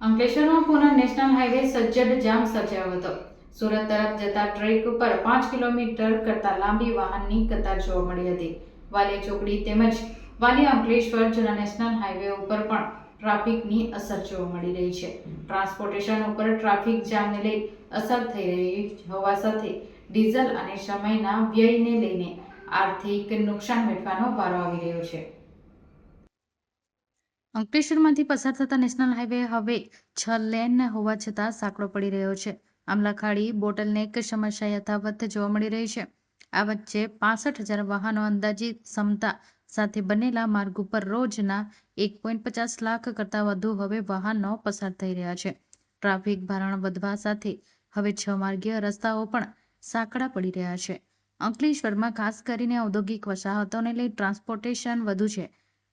અંકલેશ્વરમાં પુનઃ national highway સજ્જડ જામ સર્જાયો હતો. સુરત તરફ જતા ટ્રેક ઉપર 5 કિલોમીટર કરતા લાંબી વાહનની કતાર જોવા મળી હતી. વાલિયા ચોકડી તેમજ વાલિયા અંકલેશ્વર જૂના નેશનલ હાઈવે ઉપર પણ ટ્રાફિકની અસર જોવા મળી રહી છે. ટ્રાન્સપોર્ટેશન ઉપર ટ્રાફિક જામને લઈ અસર થઈ રહી હોવા સાથે ડીઝલ અને સમયના વ્યયને લઈને આર્થિક નુકસાન વેઠવાનો વારો આવી રહ્યો છે. અંકલેશ્વરમાંથી પસાર થતા નેશનલ હાઈવે હવે 6 લેન હોવા છતાં સાંકડો પડી રહ્યો છે. આમલાખાડી બોટલનેક સમસ્યા યથાવત જોવા મળી રહી છે. આ વચ્ચે 65,000 વાહનો અંદાજિત ક્ષમતા સાથે બનેલા માર્ગ ઉપર રોજના 1.50 લાખ કરતાં વધુ હવે વાહનો પસાર થઈ રહ્યા છે. ટ્રાફિક ભારણ વધવા સાથે હવે 6 માર્ગીય રસ્તાઓ પણ સાંકડા પડી રહ્યા છે. અંકલેશ્વરમાં ખાસ કરીને ઔદ્યોગિક વસાહતોને લઈ ટ્રાન્સપોર્ટેશન વધુ છે.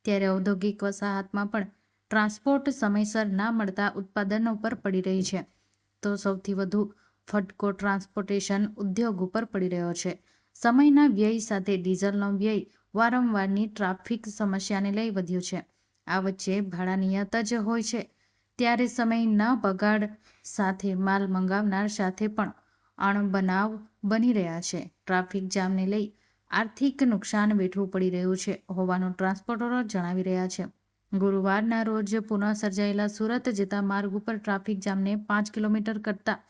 ત્યારે ઔદ્યોગિક વસાહતમાં પણ ટ્રાન્સપોર્ટ સમયસર ના મળતા ઉત્પાદનો પર પડી રહી છે. તો સૌથી વધુ ફટકો ટ્રાન્સપોર્ટેશન ઉદ્યોગ ઉપર પડી રહ્યો છે. સમયના વ્યય સાથે ડીઝલનો વ્યય વારંવારની ટ્રાફિક સમસ્યાને લઈ વધ્યો છે. આ વચ્ચે ભાડા નિયત જ હોય છે ત્યારે સમય ન બગાડ સાથે માલ મંગાવનાર સાથે પણ અણબનાવ બની રહ્યા છે. ટ્રાફિક જામને લઈ આર્થિક નુકસાન વેઠવું પડી રહ્યું છે હોવાનું ટ્રાન્સપોર્ટરો જણાવી રહ્યા છે. ગુરુવારના રોજ પુનઃ સર્જાયેલા સુરત જતા માર્ગ ઉપર ટ્રાફિક જામને 5 કિલોમીટર કરતાં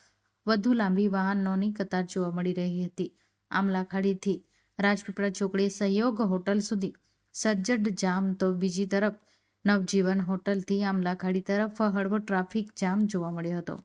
વધુ લાંબી વાહનોની કતાર જોવા મળી રહી હતી. આમલાખાડીથી રાજપીપળા ચોકડી સહયોગ હોટલ સુધી સજ્જડ જામ તો બીજી તરફ નવજીવન હોટલથી આમલાખાડી તરફ હળવો ટ્રાફિક જામ જોવા મળ્યો હતો.